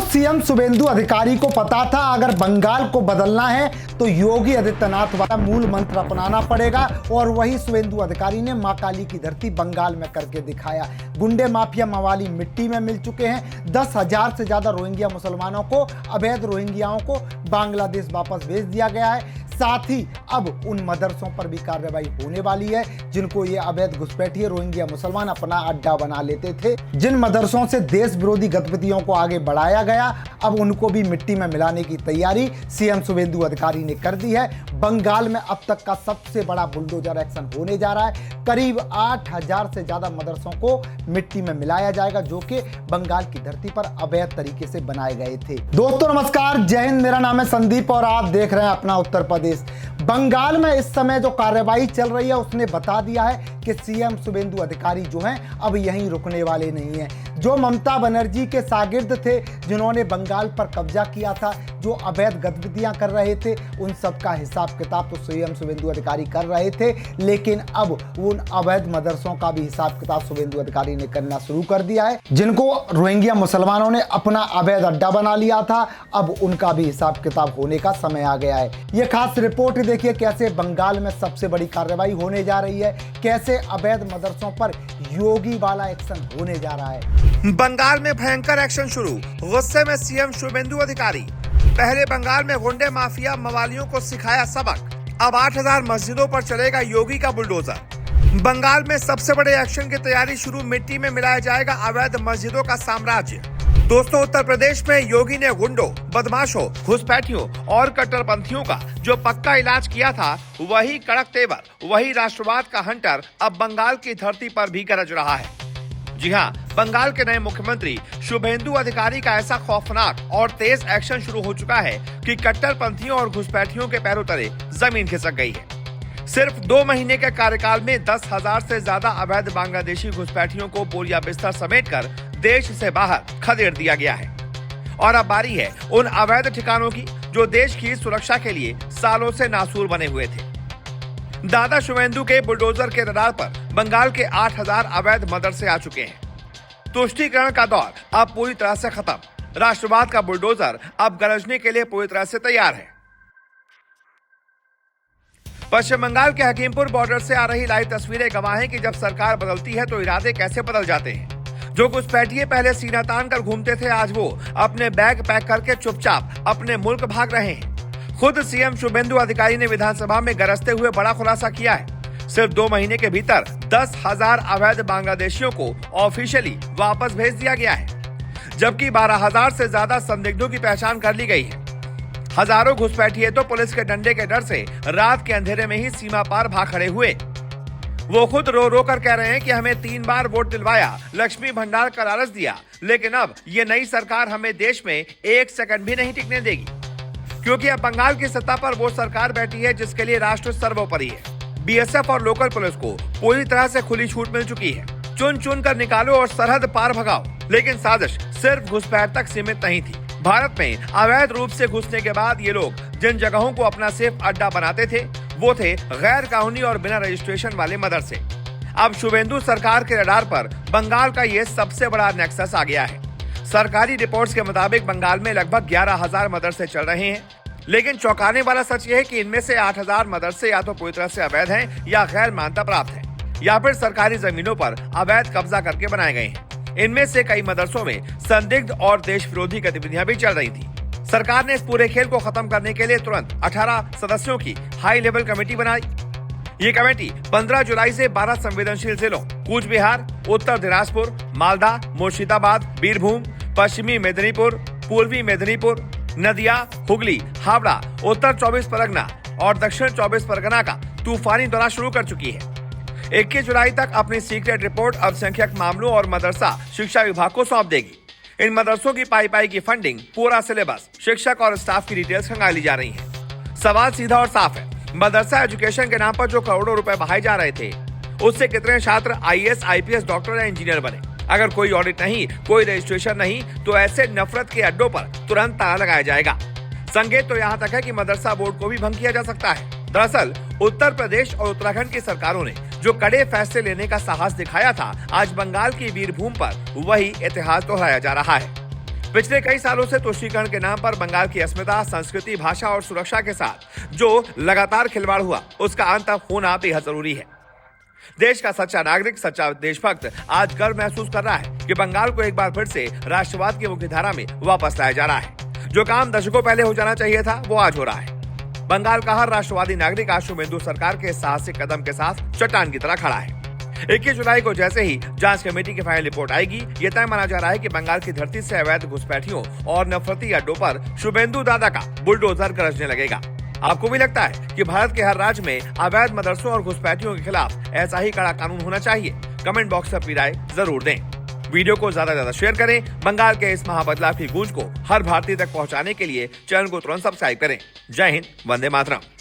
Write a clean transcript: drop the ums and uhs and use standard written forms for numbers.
CM Suvendu अधिकारी को पता था अगर बंगाल को बदलना है तो योगी आदित्यनाथ वाला मूल मंत्र अपनाना पड़ेगा, और वही शुभेंदु अधिकारी ने मां काली की धरती बंगाल में करके दिखाया। गुंडे माफिया मवाली मिट्टी में मिल चुके हैं। 10,000 से ज्यादा रोहिंग्या मुसलमानों को, अवैध रोहिंग्याओं को बांग्लादेश वापस भेज दिया गया है। साथ ही अब उन मदरसों पर भी कार्रवाई होने वाली है जिनको ये अवैध घुसपैठिए रोहिंग्या मुसलमान अपना अड्डा बना लेते थे। जिन मदरसों से देश विरोधी गतिविधियों को आगे बढ़ाया गया, अब उनको भी मिट्टी में मिलाने की तैयारी सीएम शुभेंदु अधिकारी ने कर दी है। बंगाल में अब तक का सबसे बड़ा बुलडोजर एक्शन होने जा रहा है। करीब 8,000 से ज्यादा मदरसों को मिट्टी में मिलाया जाएगा जो कि बंगाल की धरती पर अवैध तरीके से बनाए गए थे। दोस्तों नमस्कार, जय हिंद। मेरा नाम है संदीप और आप देख रहे हैं अपना उत्तर प्रदेश। बंगाल में इस समय जो कार्रवाई चल रही है उसने बता दिया है कि सीएम शुभेंदु अधिकारी जो हैं अब यहीं रुकने वाले नहीं हैं। जो ममता बनर्जी के शागिर्द थे जिन्होंने बंगाल पर कब्जा किया था, जो अवैध गतिविधियां कर रहे थे, उन सब का हिसाब किताब तो सीएम शुभेंदु अधिकारी कर रहे थे, लेकिन अब उन अवैध मदरसों का भी हिसाब किताब शुभेंदु अधिकारी ने करना शुरू कर दिया है। जिनको रोहिंग्या मुसलमानों ने अपना अवैध अड्डा बना लिया था, अब उनका भी हिसाब किताब होने का समय आ गया है। यह खास रिपोर्ट देखिए कैसे बंगाल में सबसे बड़ी कार्रवाई होने जा रही है, कैसे अवैध मदरसों पर योगी वाला एक्शन होने जा रहा है। बंगाल में भयंकर एक्शन शुरू, गुस्से में सीएम शुभेंदु अधिकारी। पहले बंगाल में गुंडे माफिया मवालियों को सिखाया सबक, अब 8,000 मस्जिदों पर चलेगा योगी का बुलडोजर। बंगाल में सबसे बड़े एक्शन की तैयारी शुरू, मिट्टी में मिलाया जाएगा अवैध मस्जिदों का साम्राज्य। दोस्तों उत्तर प्रदेश में योगी ने गुंडों, बदमाशों, घुसपैठियों और कट्टरपंथियों का जो पक्का इलाज किया था, वही कड़क तेवर, वही राष्ट्रवाद का हंटर अब बंगाल की धरती पर भी गरज रहा है। जी हां, बंगाल के नए मुख्यमंत्री शुभेंदु अधिकारी का ऐसा खौफनाक और तेज एक्शन शुरू हो चुका है कि कट्टरपंथियों और घुसपैठियों के पैरों तले जमीन खिसक गई है। सिर्फ 2 महीने के कार्यकाल में 10,000 से ज्यादा अवैध बांग्लादेशी घुसपैठियों को बोरिया बिस्तर समेटकर देश से बाहर खदेड़ दिया गया है। और अब बारी है उन अवैध ठिकानों की जो देश की सुरक्षा के लिए सालों से नासूर बने हुए थे। दादा शुभेंदु के बुलडोजर के रडार पर बंगाल के 8,000 अवैध मदरसे आ चुके हैं। तुष्टीकरण का दौर अब पूरी तरह से खत्म। राष्ट्रवाद का बुलडोजर अब गरजने के लिए पूरी तरह से तैयार है। पश्चिम बंगाल के हकीमपुर बॉर्डर से आ रही लाइव तस्वीरें गवाह हैं कि जब सरकार बदलती है तो इरादे कैसे बदल जाते हैं। जो घुसपैठिए पहले सीना तान कर घूमते थे, आज वो अपने बैग पैक करके चुपचाप अपने मुल्क भाग रहे हैं। खुद सीएम शुभेंदु अधिकारी ने विधानसभा में गरजते हुए बड़ा खुलासा किया है। सिर्फ 2 महीने के भीतर 10,000 अवैध बांग्लादेशियों को ऑफिशियली वापस भेज दिया गया है, जबकि 12,000 से ज्यादा संदिग्धों की पहचान कर ली गई है। हजारों घुसपैठिए तो पुलिस के डंडे के डर से रात के अंधेरे में ही सीमा पार भाग खड़े हुए। वो खुद रो रो कर कह रहे हैं कि हमें 3 बार वोट दिलवाया, लक्ष्मी भंडार का लालच दिया, लेकिन अब ये नई सरकार हमें देश में 1 सेकंड भी नहीं टिकने देगी, क्योंकि अब बंगाल की सत्ता पर वो सरकार बैठी है जिसके लिए राष्ट्र सर्वोपरि है। बीएसएफ और लोकल पुलिस को पूरी तरह से खुली छूट मिल चुकी है। चुन चुन कर निकालो और सरहद पार भगाओ। लेकिन साजिश सिर्फ घुसपैठ तक सीमित नहीं थी। भारत में अवैध रूप से घुसने के बाद ये लोग जिन जगहों को अपना सेफ अड्डा बनाते थे, वो थे गैर कानूनी और बिना रजिस्ट्रेशन वाले मदरसे। अब शुभेंदु सरकार के रडार पर बंगाल का ये सबसे बड़ा नेक्सस आ गया है। सरकारी रिपोर्ट्स के मुताबिक बंगाल में लगभग 11,000 मदरसे चल रहे हैं, लेकिन चौंकाने वाला सच ये है कि इनमें से 8,000 मदरसे या तो पूरी तरह से अवैध हैं या गैर मान्यता प्राप्त हैं, या फिर सरकारी जमीनों पर अवैध कब्जा करके बनाए गए हैं। इनमें से कई मदरसों में संदिग्ध और देश विरोधी गतिविधियां भी चल रही थी। सरकार ने इस पूरे खेल को खत्म करने के लिए तुरंत 18 सदस्यों की हाई लेवल कमेटी बनाई। ये कमेटी 15 जुलाई से 12 संवेदनशील जिलों कूच बिहार, उत्तर दिनाजपुर, मालदा, मुर्शिदाबाद, बीरभूम, पश्चिमी मेदिनीपुर, पूर्वी मेदिनीपुर, नदिया, हुगली, हावड़ा, उत्तर 24 परगना और दक्षिण 24 परगना का तूफानी दौरा शुरू कर चुकी है। 21 जुलाई तक अपनी सीक्रेट रिपोर्ट अल्पसंख्यक मामलों और मदरसा शिक्षा विभाग को सौंप देगी। इन मदरसों की पाई की फंडिंग, पूरा सिलेबस, शिक्षक और स्टाफ की डिटेल्स खंगाली जा रही हैं। सवाल सीधा और साफ है, मदरसा एजुकेशन के नाम पर जो करोड़ों रुपए बहाए जा रहे थे, उससे कितने छात्र आईएएस, आईपीएस, डॉक्टर या इंजीनियर बने? अगर कोई ऑडिट नहीं, कोई रजिस्ट्रेशन नहीं, तो ऐसे नफरत के अड्डों पर तुरंत ताला लगाया जाएगा। संकेत तो यहाँ तक है कि मदरसा बोर्ड को भी भंग किया जा सकता है। दरअसल उत्तर प्रदेश और उत्तराखंड की सरकारों ने जो कड़े फैसले लेने का साहस दिखाया था, आज बंगाल की वीरभूमि पर वही इतिहास दोहराया जा रहा है। पिछले कई सालों से तुष्टीकरण के नाम पर बंगाल की अस्मिता, संस्कृति, भाषा और सुरक्षा के साथ जो लगातार खिलवाड़ हुआ, उसका अंत होना बेहद जरूरी है। देश का सच्चा नागरिक, सच्चा देशभक्त आज गर्व महसूस कर रहा है कि बंगाल को एक बार फिर से राष्ट्रवाद की मुख्यधारा में वापस लाया जा रहा है। जो काम दशकों पहले हो जाना चाहिए था, वो आज हो रहा है। बंगाल का हर राष्ट्रवादी नागरिक आज शुभेंदु सरकार के साहसिक कदम के साथ चट्टान की तरह खड़ा है। 21 जुलाई को जैसे ही जांच कमेटी की फाइनल रिपोर्ट आएगी, ये तय माना जा रहा है कि बंगाल की धरती से अवैध घुसपैठियों और नफरती अड्डों पर शुभेंदु दादा का बुलडोजर गरजने लगेगा। आपको भी लगता है कि भारत के हर राज्य में अवैध मदरसों और घुसपैठियों के खिलाफ ऐसा ही कड़ा कानून होना चाहिए? कमेंट बॉक्स में अपनी राय जरूर दें। वीडियो को ज्यादा से ज्यादा शेयर करें। बंगाल के इस महाबदलाव की गूंज को हर भारतीय तक पहुंचाने के लिए चैनल को तुरंत सब्सक्राइब करें। जय हिंद, वंदे मातरम।